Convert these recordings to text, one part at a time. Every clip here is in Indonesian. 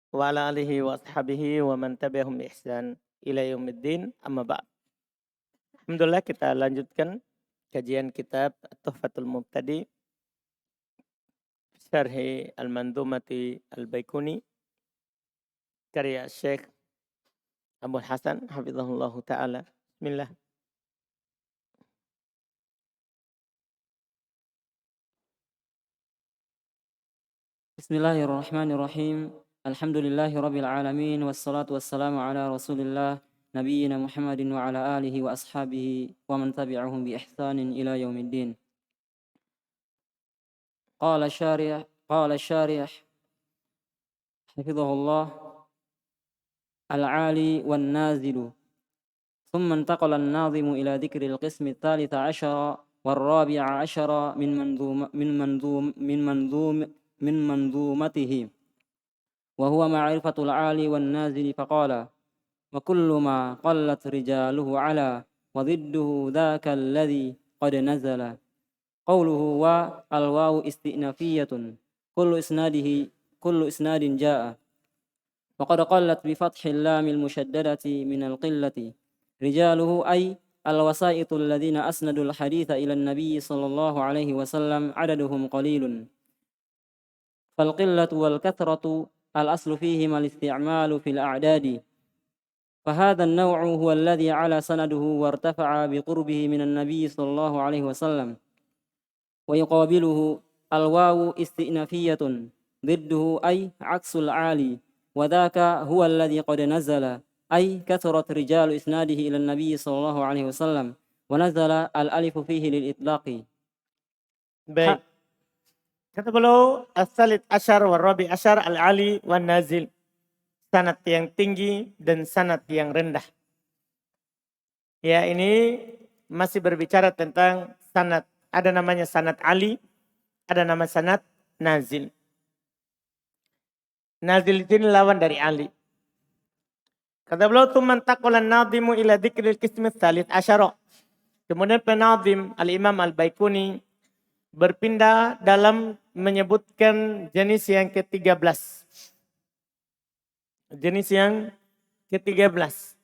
wa ala alihi wa ashabihi wa man tabi'ahum bi ihsan ila yaumiddin, amma ba'd. Alhamdulillah, kita lanjutkan kajian kitab Tuhfatul Mubtadi Syarhi Al-Mandhumati Al-Baikuni karya Syekh Abdul Hasan hafizahullahu taala. Bismillah. Bismillahirrahmanirrahim. Alhamdulillahirabbil alamin wassalatu wassalamu ala Rasulillah nabiyyina Muhammadin wa ala alihi wa ashabihi wa man tabi'ahum bi ihsanin ila yaumiddin. Qala syarih hafizahullah al-'ali wan nazilu. Thumma intaqala an-nazimu ila dhikri al-qism ats-tsalits 'ashara war-rabi' 'ashara min manzumatihi wa huwa ma'rifatul 'ali wan nazili faqala wa kullu ma qallat rijaluhu 'ala wa dhidduhu dhaka alladhi qad nazala qawluhu wa al-wawu istinafiyatun kullu isnadin jaa'a wa qad qallat bi fathil lamil mushaddadati min al-qillati rijaluhu ay al-wasaitu alladhina asnadul haditha ila an-nabiy sallallahu alaihi wasallam 'adaduhum qalilun. فالقلة والكثرة الأصل فيهما الاستعمال في الأعداد فهذا النوع هو الذي على سنده وارتفع بقربه من النبي صلى الله عليه وسلم ويقابله الواو استئنافية ضده أي عكس العالي وذاك هو الذي قد نزل أي كثرت رجال إسناده إلى النبي صلى الله عليه وسلم ونزل الألف فيه للإطلاق. Baik. Kata beliau, as-salit asyar wa rabi asyar al-ali wan nazil. Sanad yang tinggi dan sanad yang rendah. Ya, ini masih berbicara tentang sanad. Ada namanya sanad ali, ada nama sanad nazil. Nazil itu lawan dari ali. Kata beliau, "Tsumman taqala an-nadhimu ila dzikril qismi ats-tsalits asyara." Kemudian penazim Al-Imam Al-Baikuni berpindah dalam menyebutkan jenis yang ke-13. Jenis yang ke-13.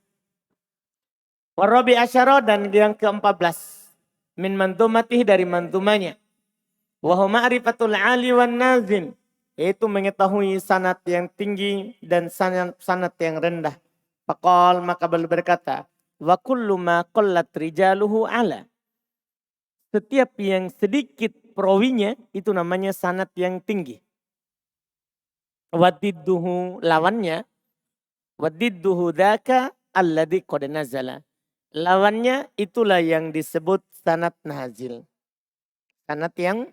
Warabi asyara dan yang ke-14. Min manzumatih dari manzumanya. Wa ma'rifatul 'ali wan nazil. Yaitu mengetahui sanad yang tinggi dan sanad yang rendah. Faqal, maka beliau berkata, wa kullu ma qallat rijaluhu 'ala. Setiap yang sedikit perawinya itu namanya sanad yang tinggi. Wadidduhu lawannya. Wadidduhu dhaka alladhi qad nazala. Lawannya itulah yang disebut sanad nazil. Sanad yang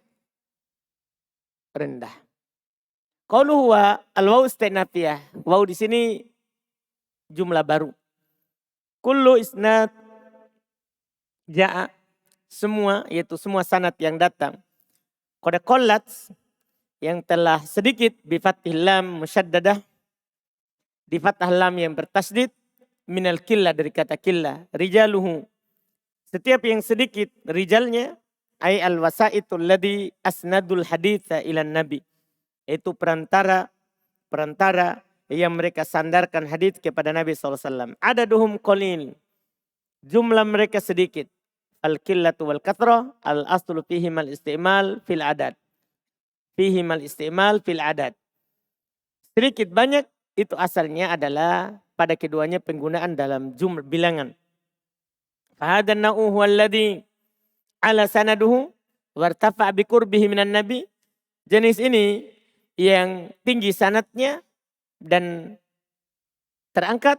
rendah. Qauluhu wa al-waw istinafiyah. Waw di sini jumlah baru. Kullu isnad ja'a. Semua, yaitu semua sanad yang datang. Qad qallat yang telah sedikit bifathil lam musyaddadah. Di fathah lam yang bertasdid. Minal killah dari kata killah. Rijaluhu. Setiap yang sedikit rijalnya. Ay al-wasaitul ladhi asnadul haditha ilan nabi. Itu perantara yang mereka sandarkan hadits kepada Nabi SAW. Adaduhum qalil. Jumlah mereka sedikit. Al-qillatu wal kathrah al-aslu fihimal istimal fil adad. Fihimal istimal fil adad. Sedikit banyak itu asalnya adalah pada keduanya penggunaan dalam jumlah bilangan. Fahadan na'u huwa alladhi ala sanaduhu wartafa' biqurbihi minan nabi. Jenis ini yang tinggi sanadnya dan terangkat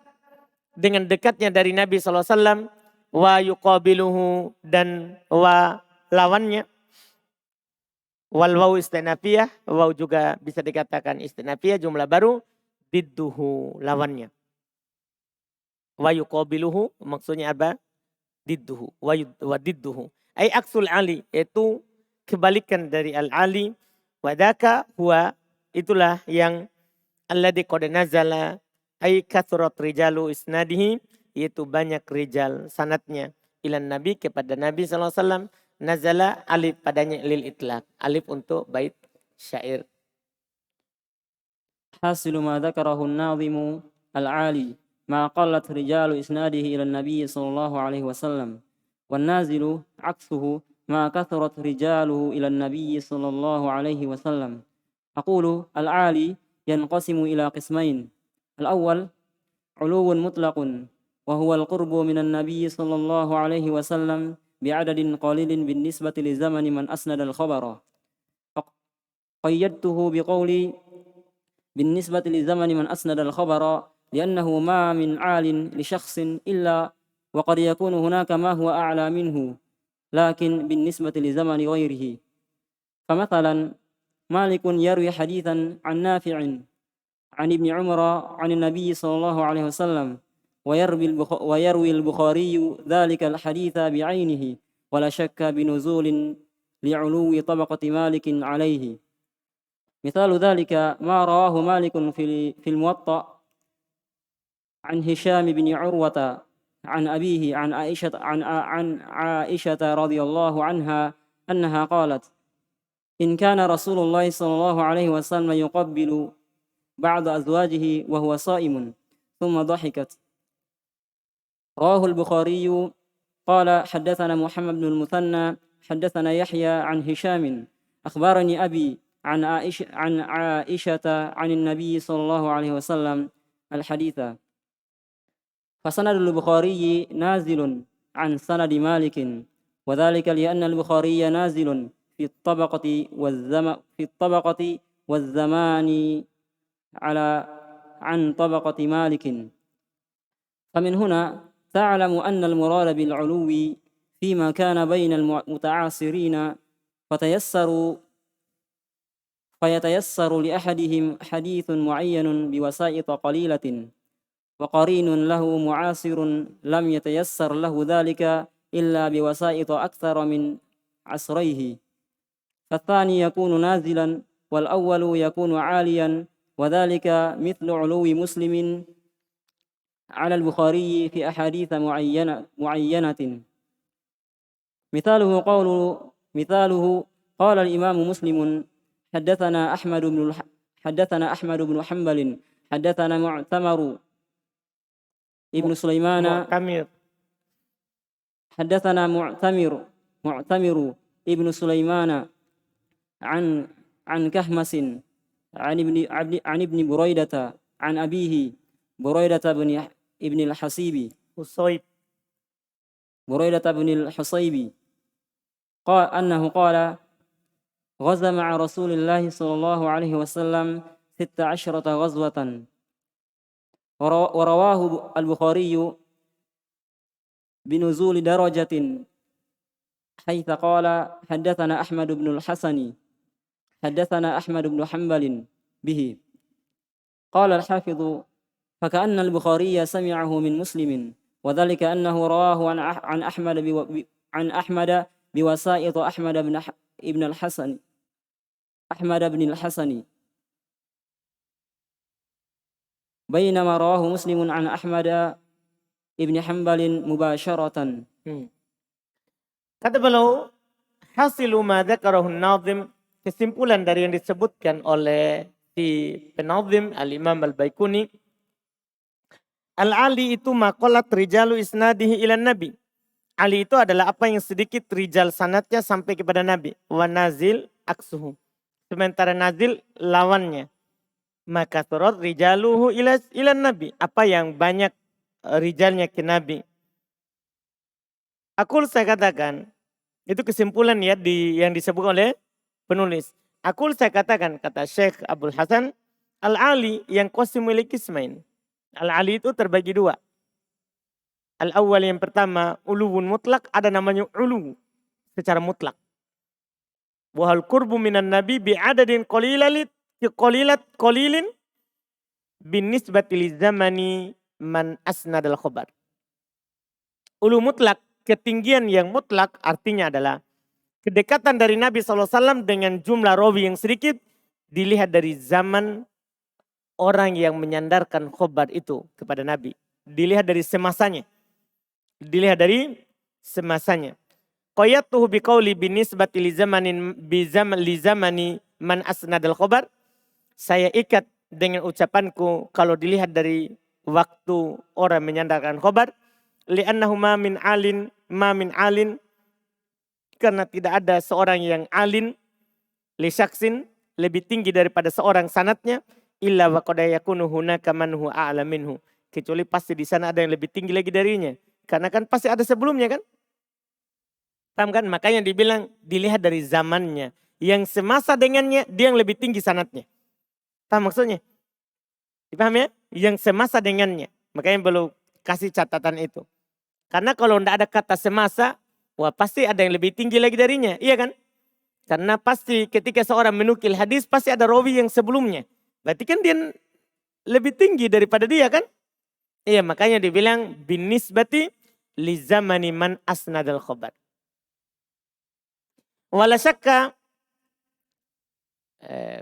dengan dekatnya dari Nabi SAW. Wa yuqabiluhu dan wa lawannya. Wal waw istinafiyah. Waw juga bisa dikatakan istinafiyah jumlah baru. Didduhu lawannya. Wa yuqabiluhu maksudnya apa? Didduhu. Wa didduhu. Ay aksul ali. Itu kebalikan dari al-ali. Wadaka huwa itulah yang alladhi qad nazala. Ay kathurat rijalu isnadihi. Yaitu banyak rijal sanatnya ilan nabi kepada Nabi SAW. Nazala alif padanya lil itlaq. Alif untuk bait syair. حاصل ما ذكره الناظم العالي ما قلت رجال إسناده إلى النبي صلى الله عليه وسلم، والنازل عكسه ما كثرت رجاله إلى النبي صلى الله عليه وسلم. أقول العالي ينقسم إلى قسمين: الأول علو مطلق، وهو القرب من النبي صلى الله عليه وسلم بعدد قليل بالنسبة لزمن من أسند الخبر. قيدته بقولي بالنسبة لزمن من أسند الخبر لأنه ما من عال لشخص إلا وقد يكون هناك ما هو أعلى منه، لكن بالنسبة لزمن غيره. فمثلا مالك يروي حديثا عن نافع عن ابن عمر عن النبي صلى الله عليه وسلم، ويروي البخاري ذلك الحديث بعينه، ولا شك بنزول لعلو طبقة مالك عليه. مثال ذلك ما رواه مالك في الموطأ عن هشام بن عروة عن أبيه عن عائشة رضي الله عنها أنها قالت: إن كان رسول الله صلى الله عليه وسلم يقبل بعض أزواجه وهو صائم، ثم ضحكت. رواه البخاري. قال: حدثنا محمد بن المثنى حدثنا يحيى عن هشام أخبرني أبي عن عائشة عن النبي صلى الله عليه وسلم الحديث. فسند البخاري نازل عن سند مالك، وذلك لأن البخاري نازل في الطبقة والزمان عن طبقة مالك. فمن هنا تعلم أن المراد بالعلو فيما كان بين المتعاصرين، فيتيسر لأحدهم حديث معين بوسائط قليلة، وقرين له معاصر لم يتيسر له ذلك إلا بوسائط أكثر من عصريه، فالثاني يكون نازلا والأول يكون عاليا، وذلك مثل علو مسلم على البخاري في أحاديث معينة. مثاله قال الإمام مسلم: حدثنا أحمد بن حنبل حدثنا معتمر ابن سليمان حدثنا معتمر ابن سليمان عن كهمس عن ابن بريدة عن أبيه بريدة ابن الحصيبي قال أنه قال: غزا مع رسول الله صلى الله عليه وسلم 16 غزوة. ورواه البخاري بنزول درجة، حيث قال: حدثنا أحمد بن الحسن حدثنا أحمد بن حنبل به. قال الحافظ: فكأن البخاري سمعه من مسلم، وذلك أنه رواه عن أحمد بوسائط أحمد بن الحسن، بينما رواه مسلم عن أحمد ابن حنبل مباشرة. Kata beliau, hasilu ma dzakarahun nazim, kesimpulan dari yang disebutkan oleh si penazim Al-Imam Al-Baikuni, Al-Ali itu maqalat rijalu isnadihi ila Nabi. Ali itu adalah apa yang sedikit rijal sanatnya sampai kepada Nabi. Wa nazil aksuhu. Sementara nazil lawannya. Maka turut rijaluhu ila Nabi. Apa yang banyak rijalnya ke Nabi. Saya katakan, itu kesimpulan ya yang disebut oleh penulis. Saya katakan, kata Syekh Abdul Hasan, Al-Ali yang qasimul qismain. Al-Ali itu terbagi dua. Al-awwal yang pertama, uluwun mutlak, ada namanya ulu secara mutlak. Wahal qurbu minan nabi bi'adadin qalilin bin nisbati li zamani man asnadal khabar. Ulu mutlak, ketinggian yang mutlak artinya adalah kedekatan dari Nabi SAW dengan jumlah rawi yang sedikit dilihat dari zaman orang yang menyandarkan khobar itu kepada Nabi. Dilihat dari semasanya. Qayatuhu biqauli binisbati li zamani man asnadal khobar. Saya ikat dengan ucapanku kalau dilihat dari waktu orang menyandarkan khobar. Li'annahu ma min alin. Karena tidak ada seorang yang alin. Li syaksin lebih tinggi daripada seorang sanatnya. Illa wa qad yakunu hunaka man huwa a'la minhu. Kecuali pasti di sana ada yang lebih tinggi lagi darinya. Karena kan pasti ada sebelumnya kan. Paham kan? Makanya dibilang dilihat dari zamannya. Yang semasa dengannya dia yang lebih tinggi sanatnya. Paham maksudnya? Dipaham ya? Yang semasa dengannya. Makanya perlu kasih catatan itu. Karena kalau tidak ada kata semasa, wah pasti ada yang lebih tinggi lagi darinya. Iya kan? Karena pasti ketika seorang menukil hadis pasti ada rawi yang sebelumnya. Berarti kan dia lebih tinggi daripada dia kan? Iya makanya dibilang binisbati li zamani man asnadal khobar. Wala syakka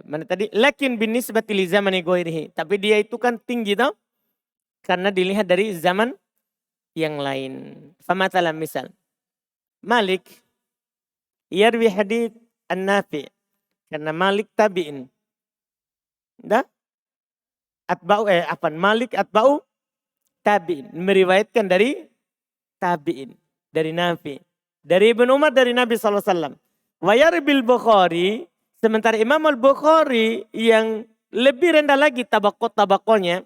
mana tadi? Lakin binisbati li zamani ghairihi. Tapi dia itu kan tinggi tau? Karena dilihat dari zaman yang lain. Famatalah misal. Malik yarwi hadith an-Nafi. Karena Malik tabi'in. Dah? Malik atba'u tabi'in. Meriwayatkan dari tabi'in. Dari Nafi. Dari Ibn Umar dari Nabi SAW. Wa yarbil Bukhari. Sementara Imam Al-Bukhari yang lebih rendah lagi tabakonya.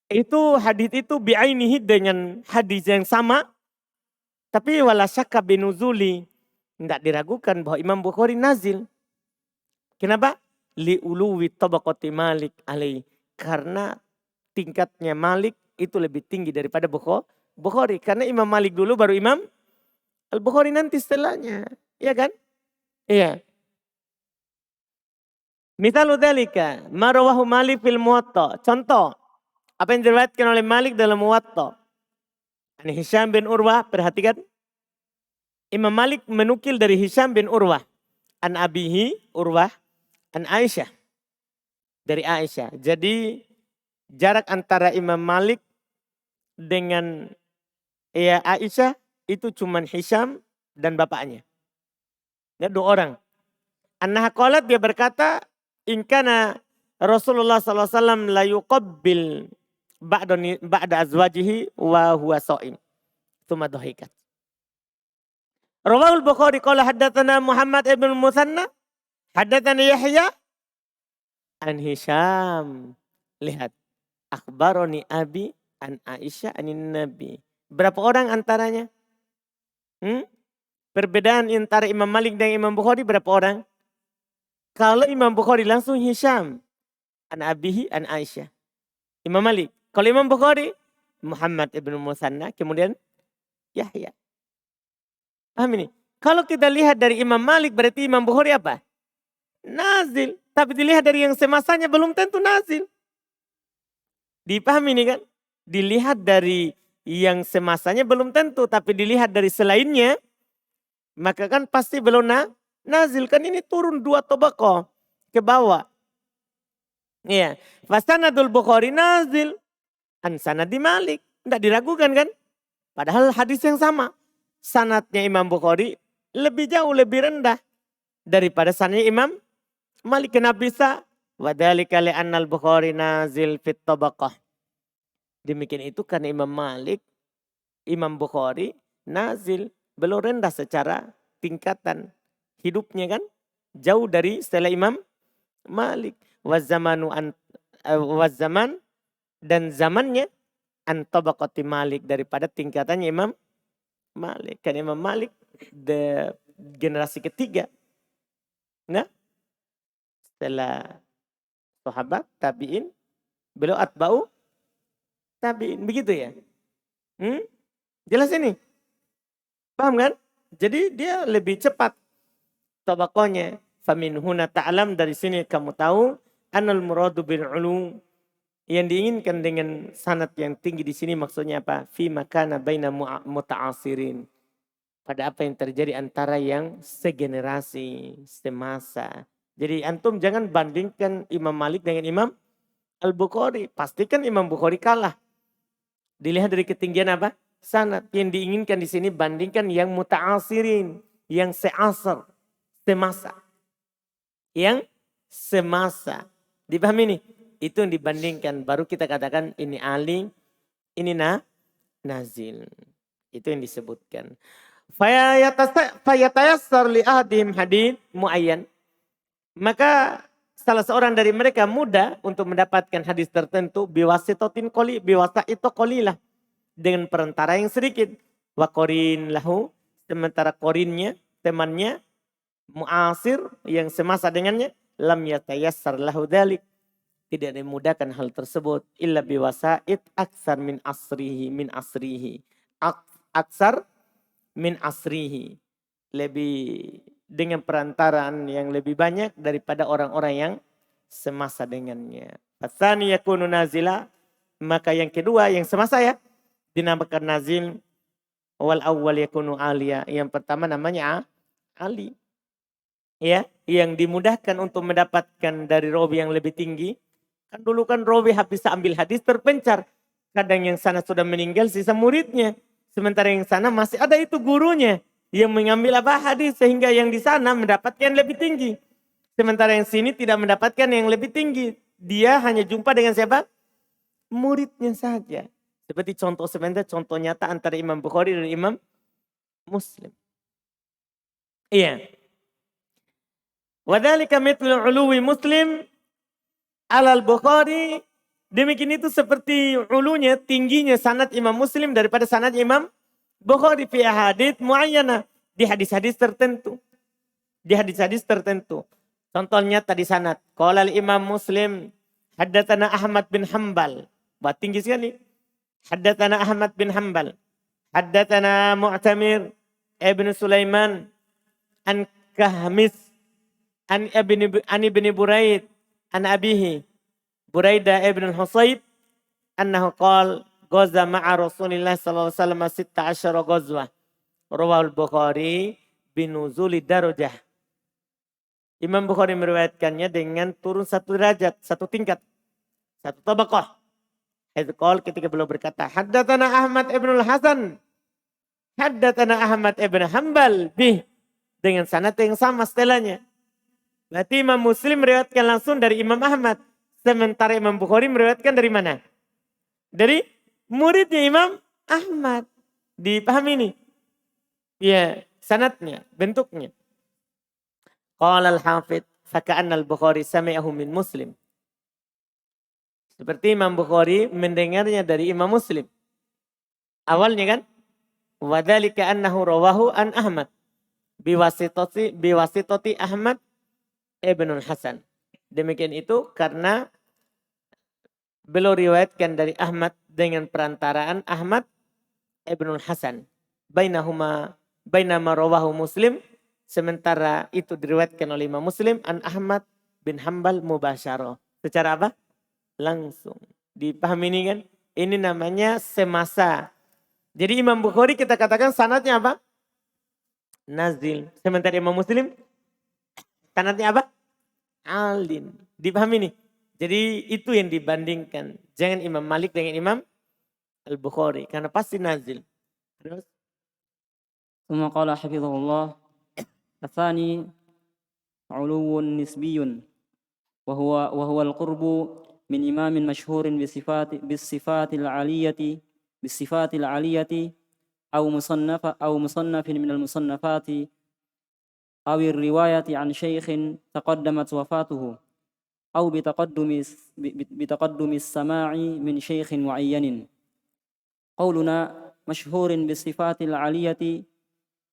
Itu hadis itu bi'ainihi dengan hadis yang sama. Tapi wala syakka binuzuli. Tidak diragukan bahwa Imam Bukhari nazil. Kenapa? Li'uluwi tabaqati Malik alaih. Karena tingkatnya Malik itu lebih tinggi daripada Bukhari. Karena Imam Malik dulu baru Imam Al-Bukhari nanti setelahnya. Iya kan? Iya. Mithalu dzalika ma rawahu Malik fil Muwatta. Contoh apa yang diriwayatkan oleh Malik dalam Muwatta. Ani Hisham bin Urwah, perhatikan. Imam Malik menukil dari Hisham bin Urwah. An abihi Urwah, an Aisyah. Dari Aisyah. Jadi jarak antara Imam Malik dengan Aisyah itu cuman Hisham dan bapaknya. Ya, 2 orang. Annaha qalat, dia berkata, in kana Rasulullah SAW la yuqabbil ba'da azwajihi wa huwa sha'im. Tsumma dhahikat. Rawahul Bukhari qala haddatsana Muhammad ibn Muthanna, haddatsana Yahya an Hisham. Lihat, akhbaroni abi an Aisyah anin Nabi. Berapa orang antaranya? Perbedaan antara Imam Malik dan Imam Bukhari berapa orang? Kalau Imam Bukhari langsung Hisham an abihi an Aisyah. Imam Malik. Kalau Imam Bukhari Muhammad ibn Muthanna kemudian Yahya. Paham ini? Kalau kita lihat dari Imam Malik berarti Imam Bukhari apa? Nazil. Tapi dilihat dari yang semasanya belum tentu nazil. Dipahami ini kan? Dilihat dari yang semasanya belum tentu. Tapi dilihat dari selainnya. Maka kan pasti belum nazil. Kan ini turun 2 tabaqah ke bawah. Iya. Fasanadul Bukhari nazil. An sanadi Malik. Tidak diragukan kan? Padahal hadis yang sama. Sanadnya Imam Bukhari lebih jauh, lebih rendah. Daripada sanadnya Imam Malik. Kenapa bisa? Wadhalika li'annal Bukhari nazil fit tabaqah. Demikian itu karena Imam Bukhari nazil. Belum rendah secara tingkatan hidupnya kan. Jauh dari setelah Imam Malik. Wazzaman dan zamannya an tabaqati Malik. Daripada tingkatannya Imam Malik. Kan Imam Malik generasi ketiga. Nah, setelah sahabat tabi'in, beliau atba'u tabi'in. Begitu ya? Jelas ini? Paham kan? Jadi dia lebih cepat tabaqahnya. Famin huna ta'lam, dari sini kamu tahu anal muradu bil ulum, yang diinginkan dengan sanad yang tinggi di sini maksudnya apa? Fi makana baina muta'asirin. Pada apa yang terjadi antara yang segenerasi, semasa. Jadi antum jangan bandingkan Imam Malik dengan Imam Al-Bukhari. Pastikan Imam Bukhari kalah. Dilihat dari ketinggian apa? Sanad. Yang diinginkan di sini bandingkan yang muta'asirin. Yang seasar, semasa. Yang semasa. Dipahami nih? Itu yang dibandingkan. Baru kita katakan ini ali, ini nazil. Itu yang disebutkan. Fayatayassar li ahadim hadith muayyan. Maka salah seorang dari mereka mudah untuk mendapatkan hadis tertentu biwasitotin qoli, biwasa'ito qolilah. Dengan perantara yang sedikit. Wa qorin lahu, sementara qorinnya, temannya, muasir yang semasa dengannya, lam yatayassar lahu dhalik. Tidak dimudahkan hal tersebut. Illa biwasa'id aksar min asrihi. Aksar min asrihi. Lebih dengan perantaraan yang lebih banyak daripada orang-orang yang semasa dengannya. Fasani yakunu nazila. Maka yang kedua yang semasa ya. Dinamakan nazil. Wal awwal yakunu aliyah. Yang pertama namanya ali. Ya, yang dimudahkan untuk mendapatkan dari rawi yang lebih tinggi. Kan dulu kan rawi bisa ambil hadis terpencar. Kadang yang sana sudah meninggal sisa muridnya. Sementara yang sana masih ada itu gurunya. Yang mengambil hadis sehingga yang di sana mendapatkan lebih tinggi. Sementara yang sini tidak mendapatkan yang lebih tinggi. Dia hanya jumpa dengan siapa? Muridnya saja. Seperti contoh sebentar, contoh nyata antara Imam Bukhari dan Imam Muslim. Iya. Wadhalika mithlul uluwi Muslim alal Bukhari. Demikian itu seperti ulunya, tingginya sanad Imam Muslim daripada sanad Imam Bukhari fi hadits muayyana. Di hadis-hadis tertentu. Di hadis-hadis tertentu. Contohnya tadi sanad. Qala Imam Muslim haddatsana Ahmad bin Hanbal. Wah, tinggi sekali. Haddatsana Ahmad bin Hanbal. Haddatsana Mu'tamir ibn Sulaiman an Kahmis an ibn Buraid an abihi Buraidah ibn Husayb annahu qala ghaza ma'a Rasulillah sallallahu alaihi wasallam 16 ghazwah. Rawahul Bukhari binuzuli darajah. Imam Bukhari meriwayatkannya dengan turun satu derajat, satu tingkat, satu tabaqah. Qala ketika beliau berkata, haddatsana Ahmad ibn al-Hasan, haddatsana Ahmad ibn Hanbal bih, dengan sanad yang sama setelahnya. Berarti Imam Muslim meriwayatkan langsung dari Imam Ahmad. Sementara Imam Bukhari meriwayatkan dari mana? Dari muridnya Imam Ahmad. Dipahami ini? Ya, sanadnya, bentuknya. Qala al-Hafidh, faka'anna al-Bukhari sami'ahu min Muslim. Seperti Imam Bukhari mendengarnya dari Imam Muslim. Awalnya kan? Wadhalika annahu rawahu an Ahmad. Biwasitati Ahmad Ibnul Hasan. Demikian itu karena beliau riwayatkan dari Ahmad dengan perantaraan Ahmad Ibnul Hasan. Bainama rawahu Muslim. Sementara itu diriwayatkan oleh Imam Muslim an Ahmad bin Hanbal mubasyarah. Secara apa? Langsung. Dipahami ini kan? Ini namanya semasa. Jadi Imam Bukhari kita katakan sanadnya apa? Nazil. Sementara Imam Muslim sanadnya apa? Alin. Dipahami nih? Jadi itu yang dibandingkan. Jangan Imam Malik dengan Imam Al-Bukhari. Karena pasti nazil. Terus? ثم قال حفظه الله الثاني علو نسبي وهو القرب من إمام مشهور بالصفات العالية أو مصنف من المصنفات أو الرواية عن شيخ تقدمت وفاته أو بتقدم السماع من شيخ معين. قولنا مشهور بالصفات العالية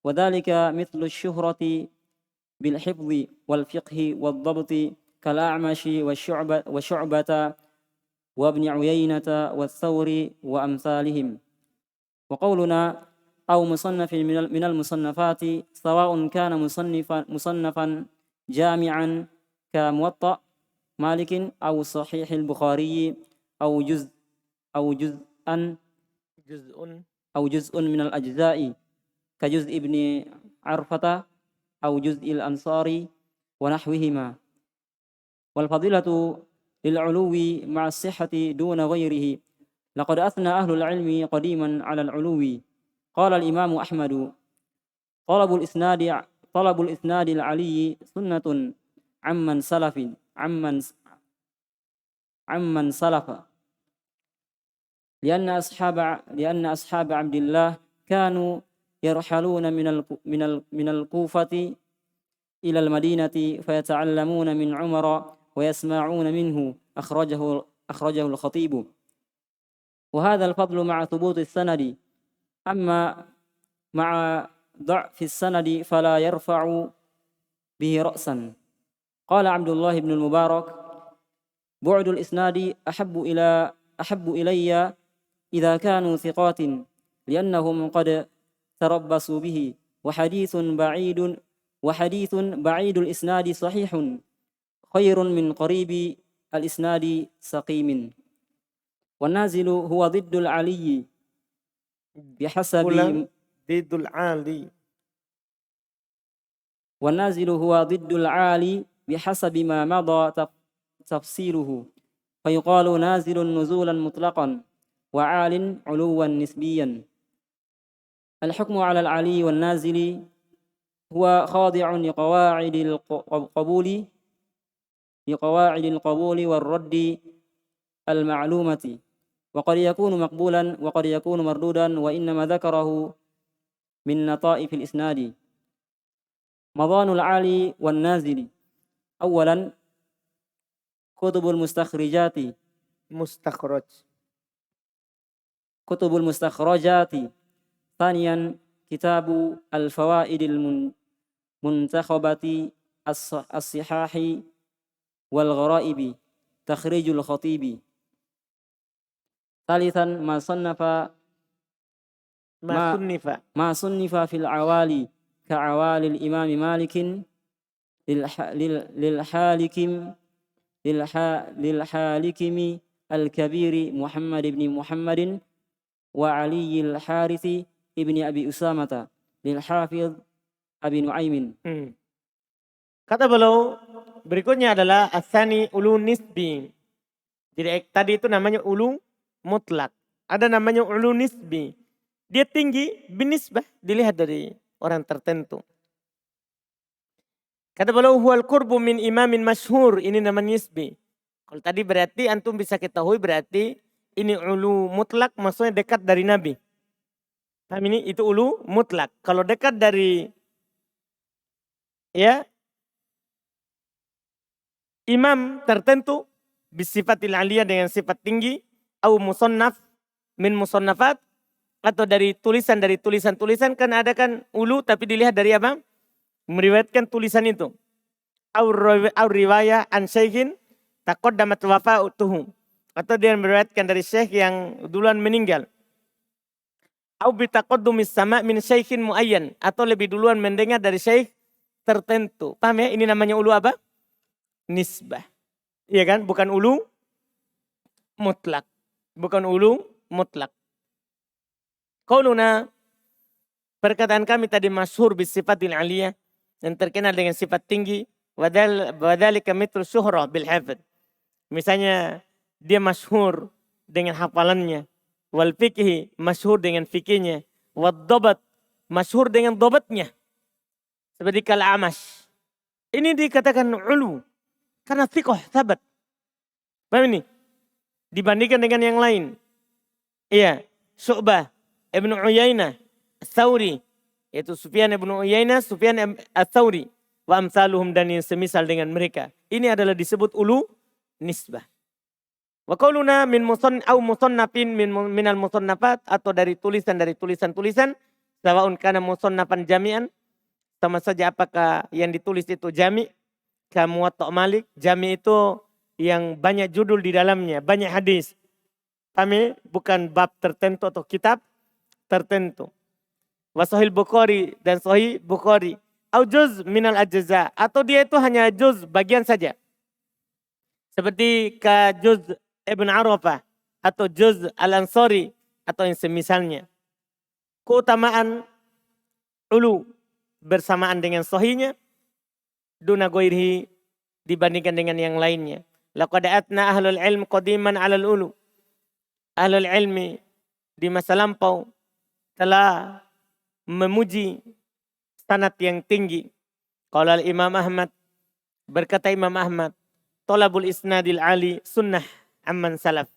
وذلك مثل الشهرة بالحفظ والفقه والضبط كالأعمش وشعبة وابن عيينة والثوري وأمثالهم. وقولنا أو مصنف من المصنفات سواء كان مصنفا جامعا كموطأ مالك أو صحيح البخاري أو جزء من الأجزاء كجزء ابن عرفة أو جزء الأنصار ونحوهما. والفضيلة للعلو مع الصحة دون غيره. لقد أثنى أهل العلم قديما على العلو. قال الإمام أحمد طلب الإسناد العلي سنة عمن عمن سلف لأن أصحاب عبد الله كانوا يرحلون من الكوفة إلى المدينة فيتعلمون من عمر ويسمعون منه أخرجه الخطيب. وهذا الفضل مع ثبوت السند، أما مع ضعف السند فلا يرفع به رأسا. قال عبد الله بن المبارك: بعد الإسناد أحب إلي إذا كانوا ثقات لأنهم قد تربصوا به، وحديث بعيد الإسناد صحيح خير من قريب الإسناد سقيم. والنازل هو ضد العلي بحسب ضد العالي. والنازل هو ضد العالي بحسب ما مضى تفصيله، فيقال نازل نزولا مطلقا وعال علوا نسبيا. الحكم على العلي والنازل هو خاضع لقواعد القبول والرد المعلومة، وقد يكون مقبولا وقد يكون مردودا، وإنما ذكره من لطائف الإسناد. مضان العالي والنازل: أولا كتب المستخرجات. ثانيا كتاب الفوائد المنتخبة الصحاح والغرائب تخريج الخطيب. ثالثا ما صنف في العوالي كعوالي الإمام مالك للحالكم الكبير محمد بن محمد وعلي الحارث ابن أبي أسامة للحافظ أبي نعيم. Kata beliau berikutnya adalah asani ulu nisbi. Jadi tadi itu namanya ulu mutlak. Ada namanya ulu nisbi. Dia tinggi binisbah, dilihat dari orang tertentu. Kata beliau huwal qurbu min imamin masyhur, ini namanya nisbi. Kalau tadi berarti antum bisa ketahui berarti ini ulu mutlak, maksudnya dekat dari Nabi. Paham ini? Itu ulu mutlak. Kalau dekat dari imam tertentu bisifatil aliyah dengan sifat tinggi, au musannaf min musannafat, atau dari tulisan-tulisan kan ada kan ulu tapi dilihat dari apa? Meriwayatkan tulisan itu. Au riwayah an syekhin taqaddamat wafa'atuhu, atau dia meriwayatkan dari syekh yang duluan meninggal. Au bi taqaddumis sama' min syekhin muayyan, atau lebih duluan mendengar dari syekh tertentu. Paham ya? Ini namanya ulu apa? Nisbah. Iya kan? Bukan ulu mutlak. Bukan ulu mutlak. Qauluna, perkataan kami tadi masyhur bisifatil aliyah, yang terkenal dengan sifat tinggi, wadhalika mithl syuhrah bil hafid. Misalnya dia masyhur dengan hafalannya, wal fikhi masyhur dengan fikihnya, wad dabat masyhur dengan dabatnya. Seperti Kal-Amash. Ini dikatakan ulu karena thiqah sabat. Paham ini? Dibandingkan dengan yang lain. Iya, Syu'bah, Ibnu Uyainah, Ats-Tsauri, yaitu Sufyan Ibnu Uyainah, Sufyan Ats-Tsauri, wa amsaluhum, dan yang semisal dengan mereka. Ini adalah disebut ulu nisbah. Wa qauluna min musannafin minal musannafat, atau dari tulisan-tulisan, sawaun kana musannafan jami'an, sama saja apakah yang ditulis itu jami', ka Muwatta' Malik, jami' itu yang banyak judul di dalamnya, banyak hadis. Kami bukan bab tertentu atau kitab tertentu. Wa Sahih Bukhari dan Sahih Bukhari. Au juz minal ajza, atau dia itu hanya juz bagian saja. Seperti ka juz Ibn Arafah atau juz Al-Ansari atau yang semisalnya. Keutamaan ulu bersamaan dengan sahihnya duna ghairihi, dibandingkan dengan yang lainnya. Laqad atna ahlul ilm qadiman 'alal ulu. Ahlul ilmi di masa lampau telah memuji sanad yang tinggi. Qala Imam Ahmad, berkata Imam Ahmad, talabul isnadil ali sunnah amman salaf.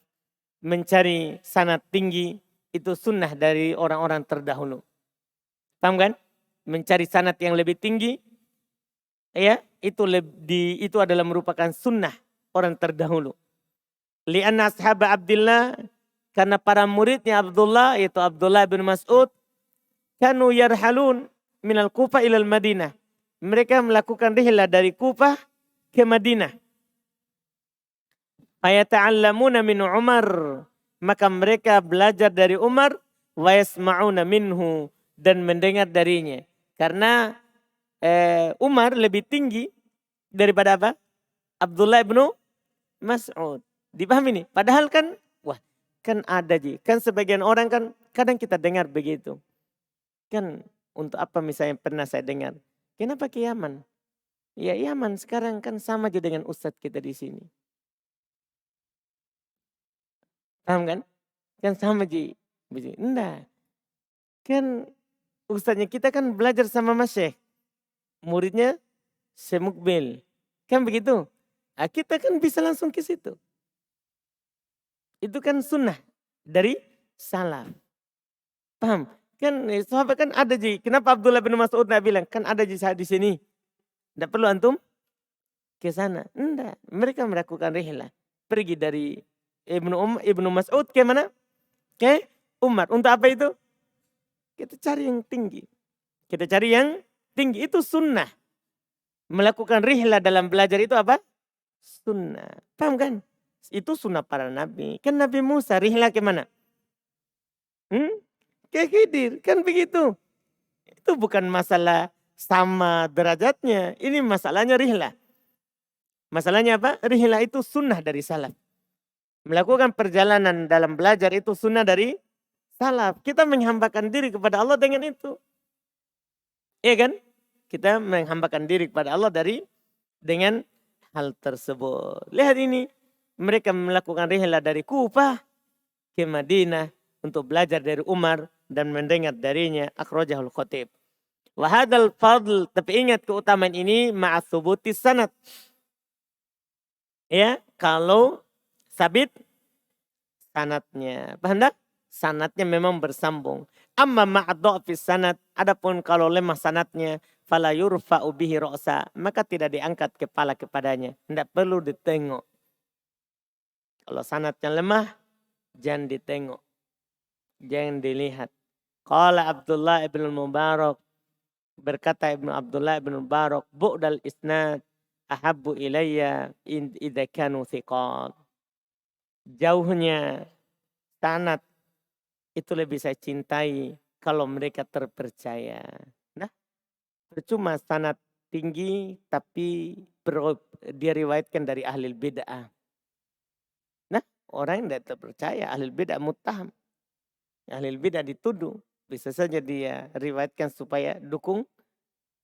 Mencari sanad tinggi itu sunnah dari orang-orang terdahulu. Paham kan? Mencari sanad yang lebih tinggi, ya, itu adalah merupakan sunnah orang terdahulu. Lianna ashab Abdullah, karena para muridnya Abdullah, yaitu Abdullah bin Mas'ud, kanu yarhalun minal Kufah ilal Madinah. Mereka melakukan rihlah dari Kufah ke Madinah. Fayata'allamuna min Umar, maka mereka belajar dari Umar, wa yasma'una minhu, dan mendengar darinya. Karena Umar lebih tinggi daripada apa? Abdullah bin Mas'ud. Dipahami nih? Padahal kan, kan ada kan sebagian orang kan kadang kita dengar begitu. Kan untuk apa misalnya pernah saya dengar, kenapa ke Yaman? Ya Yaman sekarang kan sama aja dengan ustadz kita di sini. Paham kan? Kan sama aja. Enggak. Kan ustadznya kita kan belajar sama Mas Syekh. Muridnya Semukbil. Kan begitu? Nah, kita kan bisa langsung ke situ. Itu kan sunnah dari salaf. Paham? Kan sahabat kan ada ji. Kenapa Abdullah bin Mas'ud bilang kan ada ji saya di sini. Tidak perlu antum ke sana. Enggak. Mereka melakukan rihlah. Pergi dari Ibnu Mas'ud ke mana? Ke Umar. Untuk apa itu? Kita cari yang tinggi. Kita cari yang tinggi. Itu sunnah. Melakukan rihlah dalam belajar itu apa? Sunnah. Paham kan? Itu sunnah para nabi. Kan Nabi Musa rihlah ke mana? Ke Khidir. Kan begitu. Itu bukan masalah sama derajatnya. Ini masalahnya rihlah. Masalahnya apa? Rihlah itu sunnah dari salaf. Melakukan perjalanan dalam belajar itu sunnah dari salaf. Kita menghambakan diri kepada Allah dengan itu. Iya kan? Kita menghambakan diri kepada Allah dengan hal tersebut. Lihat ini. Mereka melakukan rihlah dari Kufah ke Madinah untuk belajar dari Umar dan mendengar darinya. Akhrajahul Khatib. Wahadal fadl, tapi ingat keutamaan ini ma'athubutis sanad. Ya, kalau sabit sanadnya. Paham tak? Sanadnya memang bersambung. Amma ma'adha'fis sanad, adapun kalau lemah sanadnya, fala yurfa'u bihi ra'sa, maka tidak diangkat kepala kepadanya. Tidak perlu ditengok. Kalau sanadnya lemah, jangan ditengok. Jangan dilihat. Qala Abdullah ibn Mubarak, berkata Ibnu Abdullah ibn Mubarak, bu'dal isnad ahabbu ilayya idza kanu thiqat. Jauhnya sanad itu lebih saya cintai kalau mereka terpercaya. Nah, percuma sanad tinggi tapi dia riwayatkan dari ahli bid'ah. Nah, orang yang tidak terpercaya ahli bid'ah muttaham. Ahli bid'ah dituduh. Bisa saja dia riwayatkan supaya dukung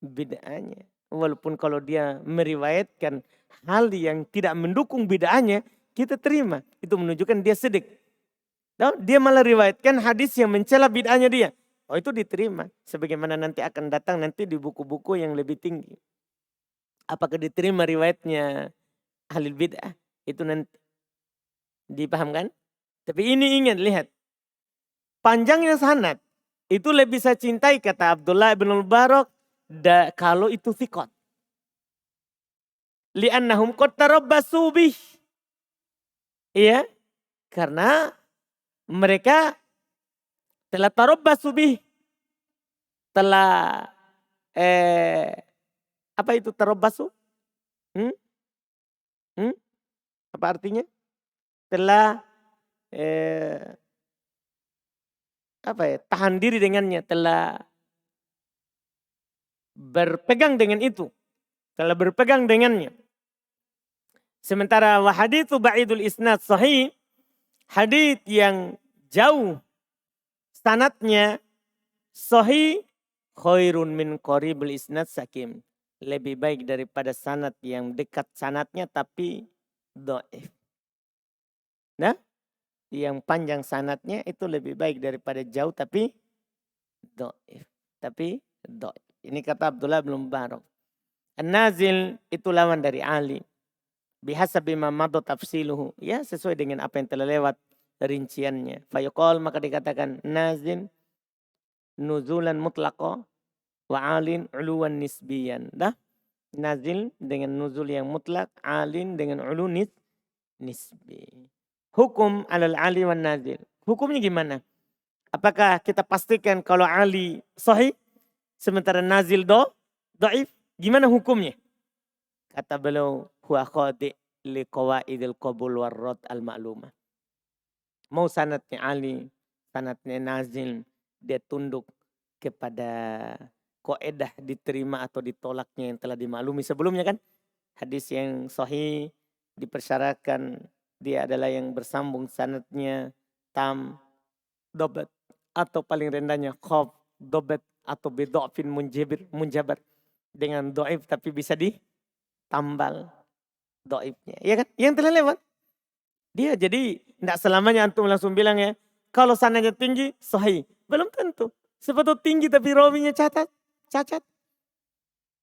bid'ahnya. Walaupun kalau dia meriwayatkan hal yang tidak mendukung bid'ahnya, kita terima. Itu menunjukkan dia sidik. Dia malah riwayatkan hadis yang mencela bid'ahnya dia. Oh, itu diterima. Sebagaimana nanti akan datang nanti di buku-buku yang lebih tinggi. Apakah diterima riwayatnya ahli bid'ah? Itu nanti dipahamkan. Tapi ini ingat, lihat. Panjangnya sanad. Itu lebih saya cintai kata Abdullah bin Mubarak kalau itu thiqat. Li'annahum qad tarabbasu bih. Iya. Karena mereka telah tarabbasu bih. Telah apa itu tarabbasu? Apa artinya? Telah tahan diri dengannya, telah berpegang dengan itu, telah berpegang dengannya. Sementara wahaditsu ba'idul isnad sahih, hadits yang jauh sanadnya sahih, khairun min qaribul isnad sakim, lebih baik daripada sanad yang dekat sanadnya tapi dhaif. Nah, yang panjang sanadnya itu lebih baik daripada jauh tapi dhaif. Ini kata Abdullah bin Mubarak. An-nazil itu lawan dari Ali. Bihasabi ma madha tafsiluhu. Ya, sesuai dengan apa yang telah lewat rinciannya. Fayuqal, maka dikatakan nazil nuzulan mutlaqa wa alin uluwan nisbiyan. Dah, nazil dengan nuzul yang mutlak, alin dengan ulu nisbi. Hukum alal ali wan nazil. Hukumnya gimana? Apakah kita pastikan kalau ali sahih sementara nazil dhaif? Gimana hukumnya? Kata beliau, huwa khadi' li qawaidil qabul warrad al ma'lumah. Mau sanadnya ali, sanadnya nazil, dia tunduk kepada kaidah diterima atau ditolaknya yang telah dimaklumi sebelumnya kan. Hadis yang sahih dipersyaratkan dia adalah yang bersambung sanadnya tam, dobat, atau paling rendahnya khaf, dobat, atau bidhafin munjabar dengan dhaif tapi bisa ditambal dhaifnya. Ya kan? Yang telah lewat. Dia jadi tidak selamanya antum langsung bilang ya, kalau sanadnya tinggi sahih. Belum tentu. Sebetulnya tinggi tapi rawinya cacat.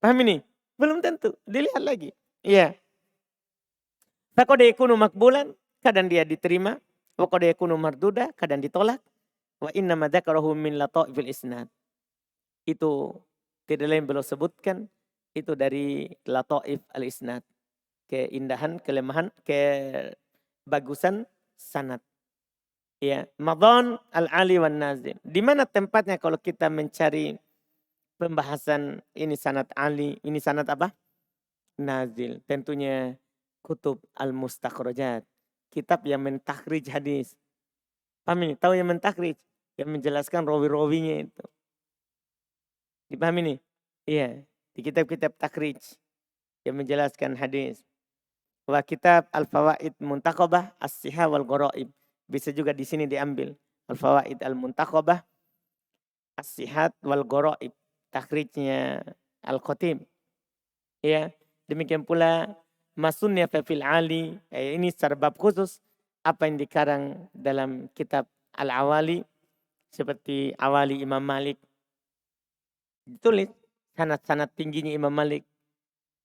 Paham ini? Belum tentu. Dilihat lagi. Iya. Faqad yakunu makbulan, kadang dia diterima. Wa qad yakunu marduda, kadang ditolak. Wa inna ma dzakarahu min lataifil isnad. Itu tidak lain beliau sebutkan itu dari lataif al-isnad. Keindahan, kelemahan, kebagusan sanad. Ya, madhan al-ali wan nazil. Di mana tempatnya kalau kita mencari pembahasan ini sanad ali, ini sanad apa? Nazil. Tentunya kutub al-mustakhrajat. Kitab yang mentakhrij hadis. Paham ini? Tahu yang mentakhrij? Yang menjelaskan rawi-rawinya itu. Dipahami nih? Iya. Di kitab-kitab takhrij. Yang menjelaskan hadis. Wa kitab al-fawaid muntakhabah as-sihah wal gharaib. Bisa juga di sini diambil. Al-fawaid al-muntakhabah as-sihat wal gharaib. Takhrijnya al-khatib. Ya. Demikian pula masunnya fil ali. Ini secara bab khusus. Apa yang dikarang dalam kitab al-awali. Seperti awali Imam Malik. Ditulis sanad-sanad tingginya Imam Malik.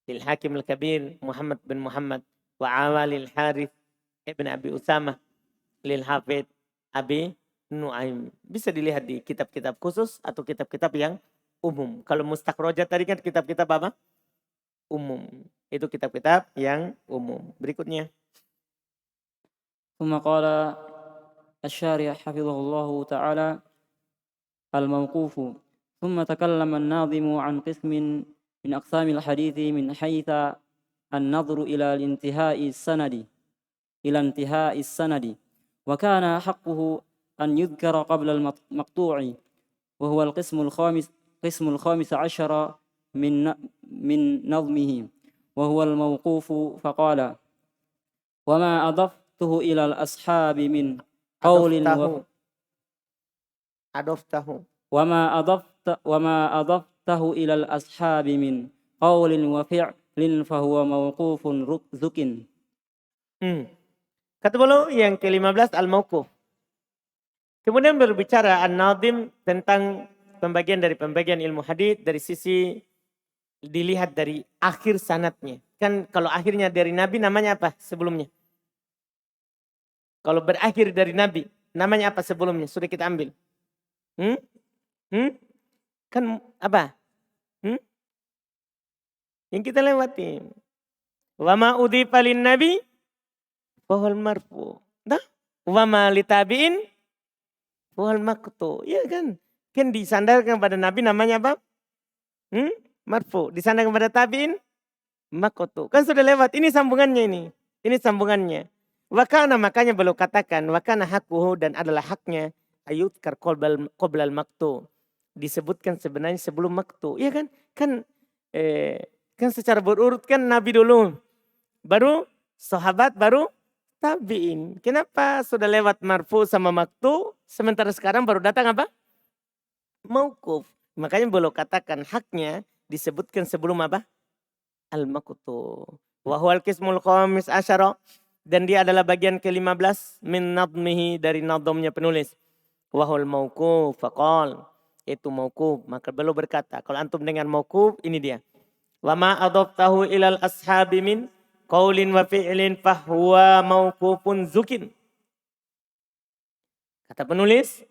Lil Hakim al-Kabir Muhammad bin Muhammad. Wa awali al-Harith ibn Abi Usamah. Lil Hafidh Abi Nuaim. Bisa dilihat di kitab-kitab khusus atau kitab-kitab yang umum. Kalau mustakhrajat tadi kan kitab-kitab apa? Umum. Itu kitab-kitab yang umum. Berikutnya. ثم قال الشارح حفظه الله تعالى الموقوف. ثم تكلم الناظم عن قسم من أقسام الحديث من حيث النظر إلى انتهاء السند وكان حقه أن يذكر قبل المقطوع وهو قسم الخامس عشر من نظمه وهو الموقوف. فقال وما أضفته إلى الأصحاب من قول وما أضفته إلى الأصحاب من قول وفعل فهو موقوف ذك. Kata beliau yang ke-15 al-mauquf. Kemudian berbicara an-nadhim tentang pembagian dari pembagian ilmu hadis dari sisi dilihat dari akhir sanadnya. Kan kalau akhirnya dari Nabi namanya apa sebelumnya? Kalau berakhir dari Nabi namanya apa sebelumnya? Sudah kita ambil. Kan apa? Yang kita lewati. Wa ma udhifa lin nabi fahul marfu. Dah? Wa ma litabi'in fahul maqtu. Ya kan? Kan disandarkan pada Nabi namanya apa? Marfu. Disandarkan pada tabi'in maqtu. Kan sudah lewat. Ini sambungannya ini. Ini sambungannya. Wakana makanya beliau katakan wakana hakuhu dan adalah haknya ayutkar qoblal maktu. Disebutkan sebenarnya sebelum maktu. Iya kan? Kan secara berurut kan Nabi dulu. Baru sahabat, baru tabi'in. Kenapa sudah lewat marfu sama maktu, sementara sekarang baru datang apa? Mauquf. Makanya beliau katakan haknya disebutkan sebelum apa? Al-maktu. Wa huwal qismul khamis asyara. Dan dia adalah bagian ke-15 min nadmihi dari nadhamnya penulis. Wa huwal mauquf faqal. Itu mauquf. Maka beliau berkata, kalau antum dengar mauquf, ini dia. Wa ma adhaftahu ilal ashabi min qaulin wa fi'lin fahuwa mauqufun zukin. Kata penulis,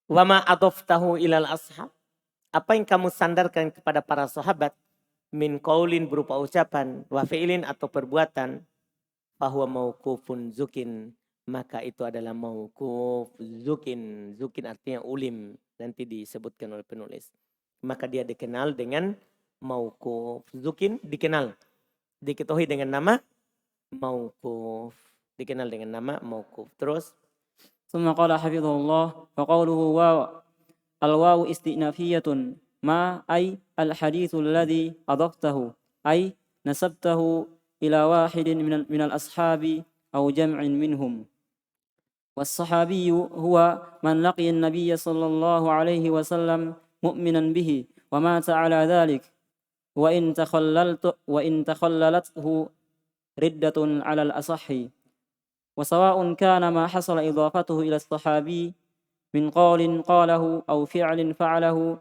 wa ma adaftahu ilal ashab. Apa yang kamu sandarkan kepada para sahabat min qaulin berupa ucapan wa fi'lin atau perbuatan fahuwa mauqufun zukin, maka itu adalah mauquf zukin. Zukin artinya ulim, nanti disebutkan oleh penulis. Maka dia dikenal dengan mauquf. Zukin dikenal, diketahui dengan nama mauquf. Dikenal dengan nama mauquf. Terus ثم قال حفظه الله وقوله واو الواو استئنافية ما أي الحديث الذي أضفته أي نسبته إلى واحد من الأصحاب أو جمع منهم. والصحابي هو من لقي النبي صلى الله عليه وسلم مؤمنا به ومات على ذلك وإن تخللته ردة على الأصح. وسواء كان ما حصل إضافته إلى الصحابي من قول قاله أو فعل فعله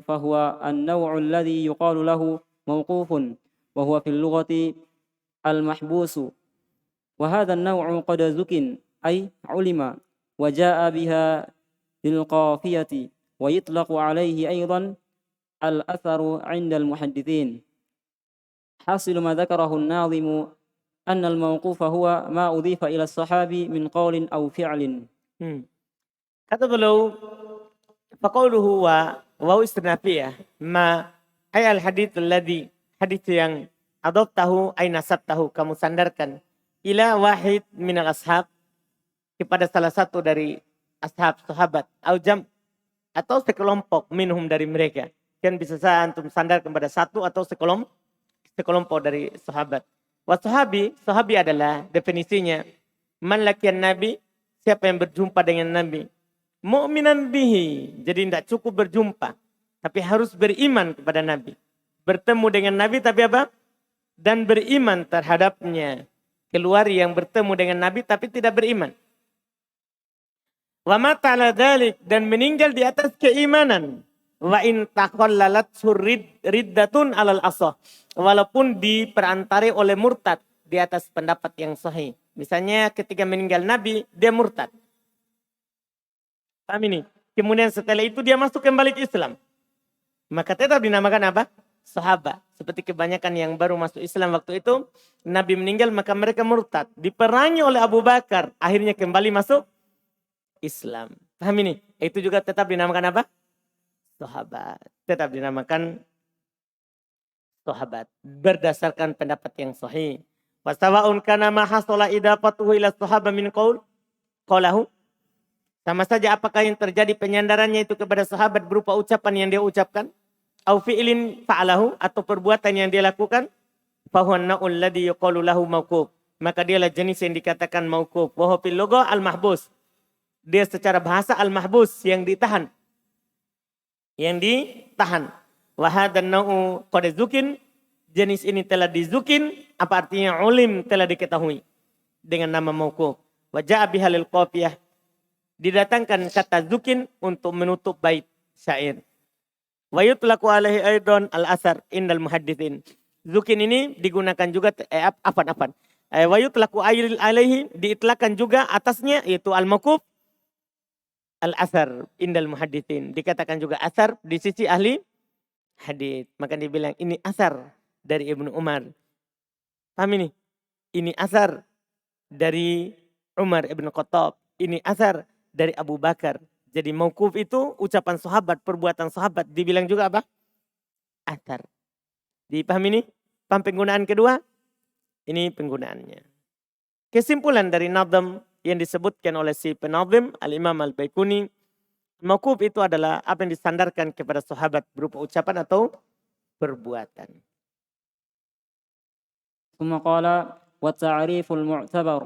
فهو النوع الذي يقال له موقوف وهو في اللغة المحبوس. وهذا النوع قد ذكر أي علم وجاء بها للقافية ويطلق عليه أيضا الأثر عند المحدثين. حاصل ما ذكره الناظم أن الموقوف هو ما أضيف إلى الصحابي من قول أو فعل. Kata beliau, faqauluhu wa istinafiyah ma ay al hadits alladhi, hadits yang adaftahu ay nasabtahu, kamu sandarkan ila wahid minal ashab, kepada salah satu dari ashab sahabat, atau sekelompok minhum dari mereka. Kan bisa saja antum sandarkan kepada satu atau sekelompok dari sahabat. Wasahabi, sahabi adalah definisinya man laqiyan nabi, siapa yang berjumpa dengan nabi, mu'minan bihi, jadi tidak cukup berjumpa tapi harus beriman kepada nabi. Bertemu dengan nabi tapi apa? Dan beriman terhadapnya. Keluar yang bertemu dengan nabi tapi tidak beriman. Wa mata ala dzalik, dan meninggal di atas keimanan. Wa in taqallalat riddatun alal asah, walaupun diperantari oleh murtad di atas pendapat yang sahih. Misalnya ketika meninggal Nabi dia murtad. Paham ini? Kemudian setelah itu dia masuk kembali ke Islam. Maka tetap dinamakan apa? Sahabat. Seperti kebanyakan yang baru masuk Islam waktu itu, Nabi meninggal maka mereka murtad. Diperangi oleh Abu Bakar, akhirnya kembali masuk Islam. Paham ini? Itu juga tetap dinamakan apa? Sahabat. Tetap dinamakan sahabat berdasarkan pendapat yang sahih. Wasawa'un kana ma hasala idafatuhu ila sahaba min qaulahu. Sama saja apakah yang terjadi penyandarannya itu kepada sahabat berupa ucapan yang dia ucapkan, au fi'lin fa'alahu, atau perbuatan yang dia lakukan, fa huwa an-na'ul ladzi yuqalu lahu mauquf. Maka dialah jenis yang dikatakan mauquf. Wa huwa fil lugha al-mahbus. Dia secara bahasa al-mahbus, yang ditahan. Wa hadzal nau'u qad zukin, jenis ini telah dizukin, apa artinya ulim, telah diketahui dengan nama mauquf. Wa ja'a biha lil qafiyah, didatangkan kata zukin untuk menutup bait syair. Wa yutlaqu alaihi aidan al-asar indal muhadditsin. Zukin ini digunakan juga wa yutlaqu alaihi, diitlakan juga atasnya, yaitu al-mauquf, al-asar indal muhadditsin, dikatakan juga asar di sisi ahli hadis. Maka dibilang ini asar dari Ibnu Umar. Paham ini? Ini asar dari Umar Ibn Khattab. Ini asar dari Abu Bakar. Jadi mauquf itu ucapan sahabat, perbuatan sahabat. Dibilang juga apa? Asar. Dipaham ini? Paham penggunaan kedua? Ini penggunaannya. Kesimpulan dari nazam yang disebutkan oleh si penazim Al-Imam Al-Baiquni, mauquf itu adalah apa yang disandarkan kepada sahabat berupa ucapan atau perbuatan. ثم قال والتعريف المعتبر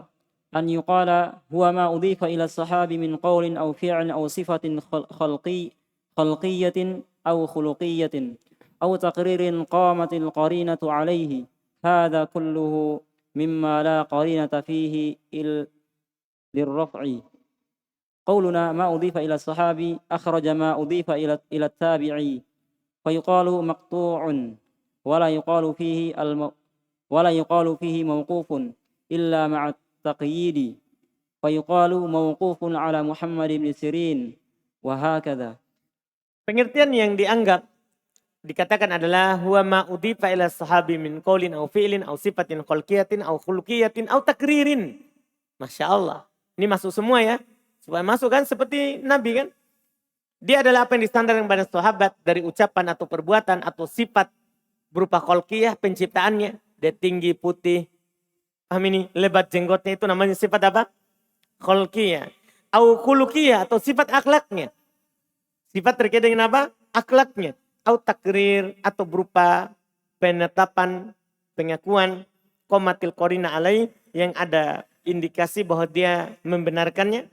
أن يقال هو ما أضيف إلى الصحابي من قول أو فعل أو صفة خلقية أو خلقية أو تقرير قامت القرينة عليه. هذا كله مما لا قرينة فيه للرفع. قولنا ما أضيف إلى الصحابي أخرج ما أضيف إلى التابعي، فيقال مقطوع ولا يقال فيه ولا يقال فيه موقوف إلا مع التقييد فيقال موقوف على محمد بن سيرين وهكذا. Pengertian yang dianggap dikatakan adalah huwa ma udhifa ila sahabi min qaulin au fi'lin au sifatin khalqiyatin au khuluqiyatin au takririn. Masya Allah. Ini masuk semua ya. Supaya masuk kan seperti Nabi kan. Dia adalah apa yang disandarkan kepada sahabat dari ucapan atau perbuatan atau sifat berupa khalqiyah penciptaannya. Dia tinggi, putih. Paham ini? Lebat jenggotnya itu namanya sifat apa? Khalqiyah. Au khuluqiyah atau sifat akhlaknya. Sifat terkait dengan apa? Akhlaknya. Au takrir atau berupa penetapan, pengakuan qomatil qorina alai yang ada indikasi bahwa dia membenarkannya.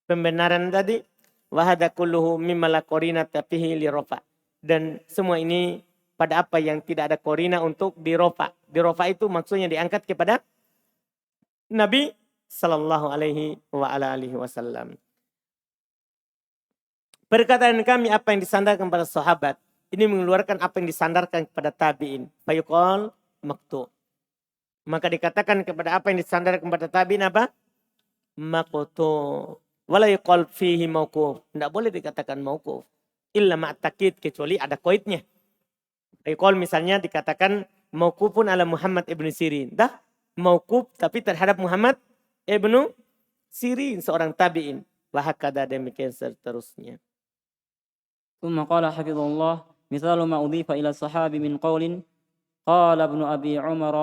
Pembenaran tadi wahada kulluhu mimma la qorinata fihi li rafa. Dan semua ini pada apa yang tidak ada qorina untuk dirofa. Dirofa itu maksudnya diangkat kepada Nabi sallallahu alaihi wa ala alihi wasallam. Perkataan kami apa yang disandarkan kepada sahabat ini mengeluarkan apa yang disandarkan kepada tabi'in. Fayuqal maktu. Maka dikatakan kepada apa yang disandarkan kepada tabi'in apa? Maktu. Wala yuqal fihi mauquf. Tidak boleh dikatakan mauquf. Illa ma'takid, kecuali ada koidnya. Fayuqal misalnya dikatakan mauqufun ala Muhammad ibn Sirin. Dah mauquf tapi terhadap Muhammad ibn Sirin, seorang tabi'in. Wahakada demikian seterusnya. ثم قال حفظه الله مثال ما أضيف إلى الصحابي من قول قال ابن أبي عمر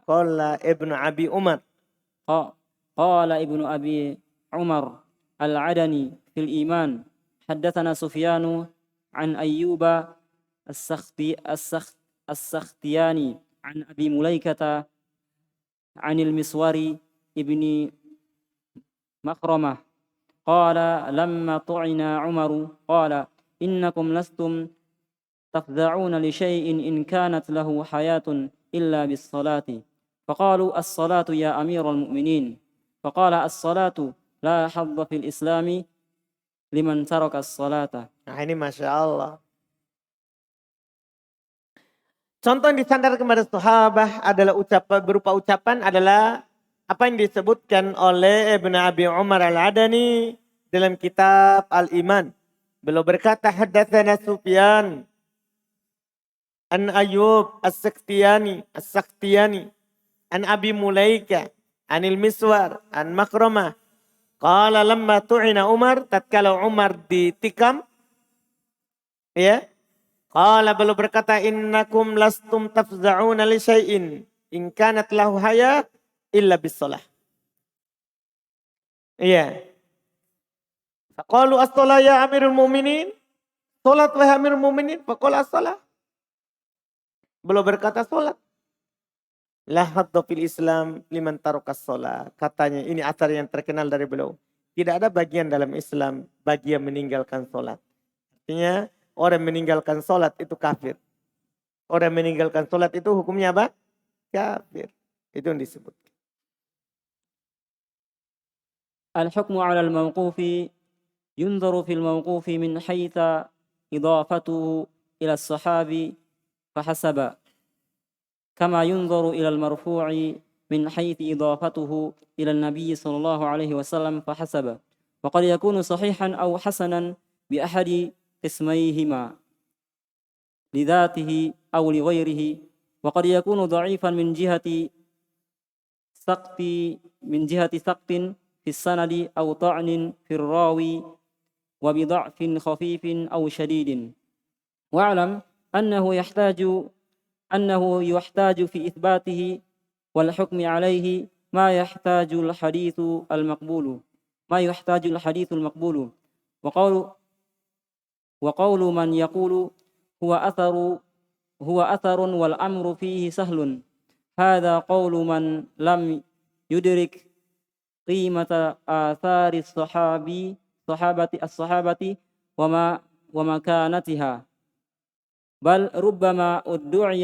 قال ابن أبي عمر قال ابن أبي عمر العدني في الإيمان حدثنا سفيان عن أيوب السختياني عن أبي مليكة عن المسور ابن مخرمة قال لما طعن عمر قال إنكم لستم تفزعون لشيء إن كانت له حياة إلا بالصلاة فقالوا الصلاة يا أمير المؤمنين فقال الصلاة لا حظ في الإسلام لمن ترك الصلاة. Nah ini Masya Allah. Contoh yang disandarkan kepada sahabat adalah berupa ucapan adalah apa yang disebutkan oleh Ibn Abi Umar Al-Adani dalam kitab Al-Iman. Beliau berkata, haddatsana Sufyan an Ayyub as-Sakhtiyani an Abi Mulaika anil Miswar an Makramah qala lamma tu'ina Umar, tatkala Umar ditikam, ya, qala beliau berkata, innakum lastum tafza'una li syai'in in kanat lahu haya illa bisalah. Iya. Faqalu as-salah ya amirul mu'minin. Salat wahai amirul mu'minin. Faqala as-salah. Beliau berkata salat. La hadda fil Islam liman tarukas salat. Katanya ini asar yang terkenal dari beliau. Tidak ada bagian dalam Islam bagi yang meninggalkan salat. Artinya orang meninggalkan salat itu kafir. Orang meninggalkan salat itu hukumnya apa? Kafir. Itu yang disebut. الحكم على الموقوف ينظر في الموقوف من حيث إضافته إلى الصحابي فحسب كما ينظر إلى المرفوع من حيث إضافته إلى النبي صلى الله عليه وسلم فحسب وقد يكون صحيحا أو حسنا بأحد قسميهما لذاته أو لغيره وقد يكون ضعيفا من جهة سقط في السند أو طعن في الراوي وبضعف خفيف أو شديد واعلم أنه يحتاج في إثباته والحكم عليه ما يحتاج الحديث المقبول وقول من يقول هو أثر والأمر فيه سهل هذا قول من لم يدرك قيمة آثار الصحابة ومكانتها بل ربما ادعي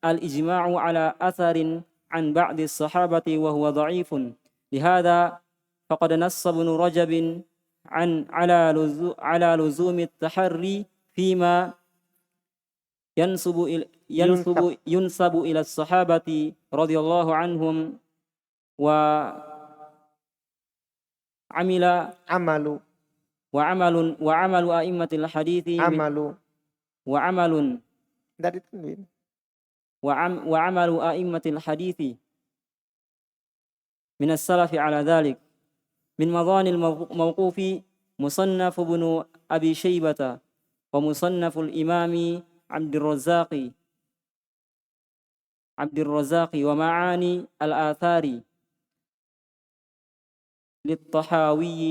الإجماع على أثر عن بعض الصحابة وهو ضعيف لهذا فقد نص ابن رجب على لزوم التحري فيما Yunsab. ينسب إلى الصحابة رضي الله عنهم وعمل Amalu. وعمل أئمة الحديث Amalu. وعمل Dari tanwin. وعمل أئمة الحديث من السلف على ذلك. من مظان الموقوف مصنف ابن أبي شيبة ومصنف الإمام عبد الرزاق ومعاني الآثار للطحاوي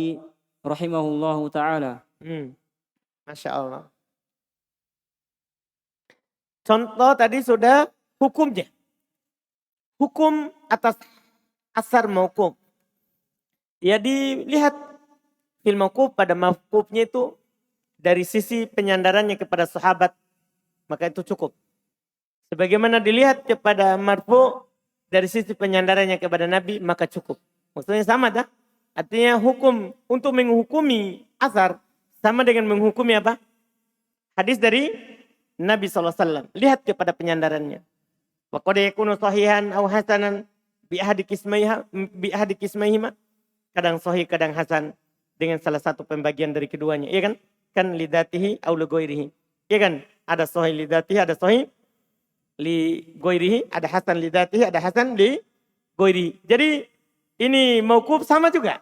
رحمه الله تعالى. Masya Allah. Contoh tadi sudah hukumnya. Hukum atas asar mauquf. Ya dilihat fil mauquf pada mauqufnya itu dari sisi penyandarannya kepada sahabat, maka itu cukup. Sebagaimana dilihat kepada marfu dari sisi penyandarannya kepada Nabi, maka cukup. Maksudnya sama dah. Artinya hukum untuk menghukumi asar sama dengan menghukumi apa? Hadis dari Nabi SAW. Lihat kepada penyandarannya. Wa qad yakunu sahihan aw hasanan bi ahadi kismaihima. Kadang sahih, kadang hasan dengan salah satu pembagian dari keduanya. Iya kan? Kan lidatihi aw li ghairihi. Iya kan? Ada sahih lidatihi, ada sahih li ghairihi, ada hasan lidatihi, ada hasan li ghairihi. Jadi ini mauquf sama juga.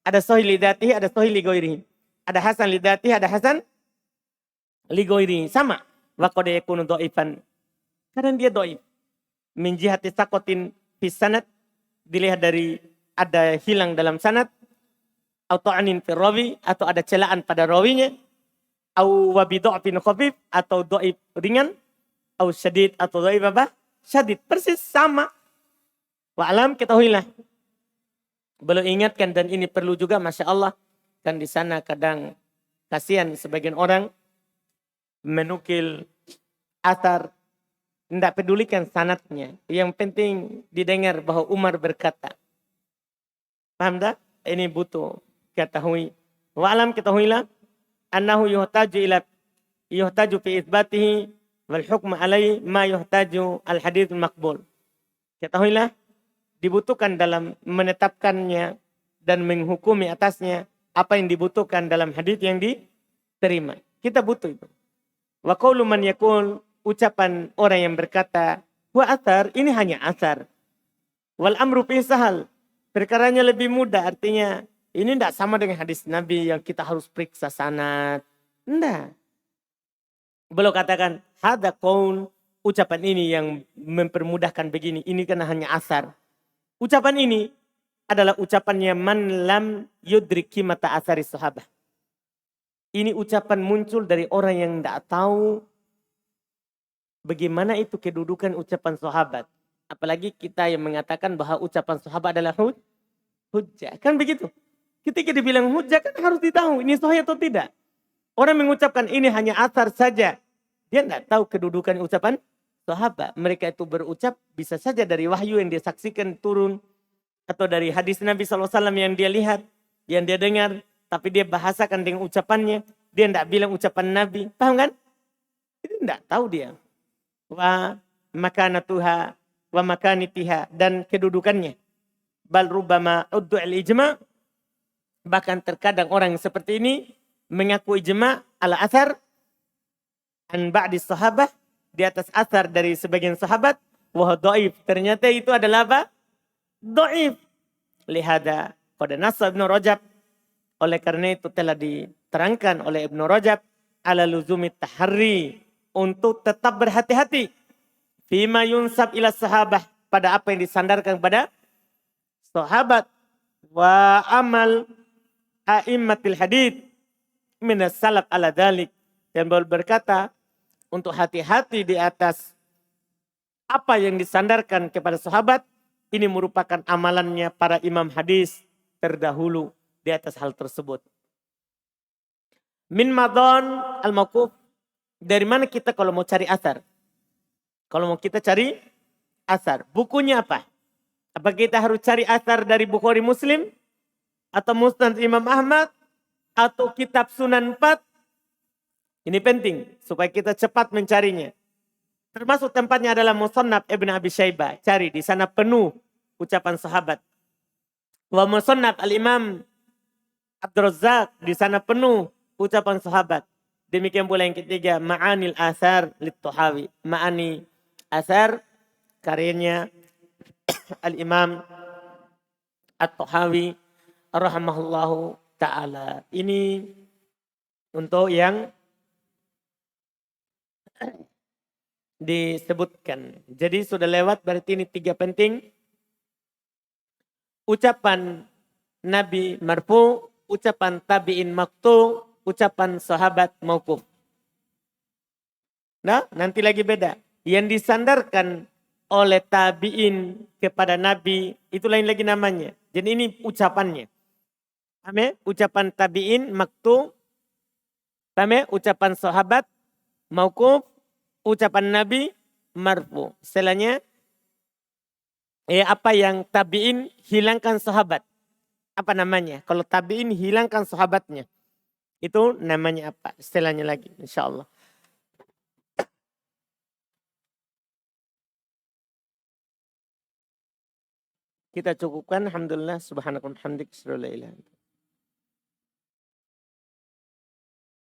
Ada sahih lidatihi, ada sahih li ghairihi. Ada hasan lidatihi, ada hasan li ghairihi. Sama. Wa qad yakunu dhaifan. Kadang dia dhaif. Min jihati saqatin fis sanad, dilihat dari ada hilang dalam sanad, atau anin fil rawi, atau ada celaan pada rawinya, au wa bi dha'fin khafif, atau dhaif ringan, au syadid, atau dhaif apa? Syadid. Persis sama. Wa alam, ketahuilah. Beliau ingatkan, dan ini perlu juga, Masya Allah, kan di sana kadang kasihan sebagian orang menukil athar, tidak pedulikan sanadnya. Yang penting didengar bahwa Umar berkata. Paham tak? Ini butuh ketahui. Wa alam, ketahuilah, annahu yuhtaju fi itsbatihi wal hukm alaihi ma yuhtaju al hadits maqbul. Ketahuilah, dibutuhkan dalam menetapkannya dan menghukumi atasnya apa yang dibutuhkan dalam hadis yang diterima. Kita butuh itu. Wa qaulu man yaqul, ucapan orang yang berkata, wa athar, ini hanya athar. Wal amru fi sahal, perkaranya lebih mudah, artinya ini tidak sama dengan hadis Nabi yang kita harus periksa sanad. Tidak. Beliau katakan, hada qaul, ucapan ini yang mempermudahkan begini, ini karena hanya asar. Ucapan ini adalah ucapannya man lam yudrik qimata asari sahabah. Ini ucapan muncul dari orang yang tidak tahu bagaimana itu kedudukan ucapan sahabat. Apalagi kita yang mengatakan bahwa ucapan sahabat adalah hujjah. Kan begitu. Ketika dibilang hujjah kan harus ditahu ini sahih atau tidak. Orang mengucapkan ini hanya asar saja. Dia tidak tahu kedudukan ucapan sahabat. Mereka itu berucap bisa saja dari wahyu yang dia saksikan turun. Atau dari hadis Nabi SAW yang dia lihat. Yang dia dengar. Tapi dia bahasakan dengan ucapannya. Dia tidak bilang ucapan Nabi. Paham kan? Itu tidak tahu dia. Wa makanatuha wa makanitiha, dan kedudukannya. Bal rubama uddu'il ijma', bahkan terkadang orang seperti ini mengaku ijma' ala athar an ba'di sahabah, di atas athar dari sebagian sahabat, wa dhaif, ternyata itu adalah apa? Dhaif. Lihada qad nassa Ibnu Rajab, oleh karena itu telah diterangkan oleh Ibnu Rajab ala luzumi tahri, untuk tetap berhati-hati fima yunsab ila sahabah, pada apa yang disandarkan kepada sahabat, wa amal a'immatil hadith minas salaf ala dhalik, dan beliau berkata untuk hati-hati di atas apa yang disandarkan kepada sahabat. Ini merupakan amalannya para imam hadis terdahulu di atas hal tersebut. Min madon al-mauquf, dari mana kita kalau mau cari asar? Kalau mau kita cari asar, bukunya apa? Apa kita harus cari asar dari Bukhari Muslim? Atau Musnad Imam Ahmad? atau kitab Sunan 4. Ini penting supaya kita cepat mencarinya. Termasuk tempatnya adalah Musannaf Ibn Abi Syaibah. Cari, di sana penuh ucapan sahabat. Wa Musannaf Al-Imam Abdul Razzaq, di sana penuh ucapan sahabat. Demikian pula yang ketiga, Ma'anil Athar Lit-Tahawi. Ma'ani Athar, karyanya Al-Imam At-Tahawi rahimahullahu ta'ala. Ini untuk yang disebutkan. Jadi sudah lewat, berarti ini 3 penting. Ucapan Nabi marfu, ucapan tabi'in maktu, ucapan sahabat mauquf. Nah, nanti lagi beda. Yang disandarkan oleh tabi'in kepada Nabi, itu lain lagi namanya. Jadi ini ucapannya. Paham ya? Ucapan tabi'in maktu, paham ya? Ucapan sahabat mauquf, ucapan Nabi marfu. Istilahnya, apa yang tabi'in hilangkan sahabat. Apa namanya? Kalau tabi'in hilangkan sahabatnya. Itu namanya apa? Istilahnya lagi, insya Allah. Kita cukupkan. Alhamdulillah. Subhanakallah. Hamdik.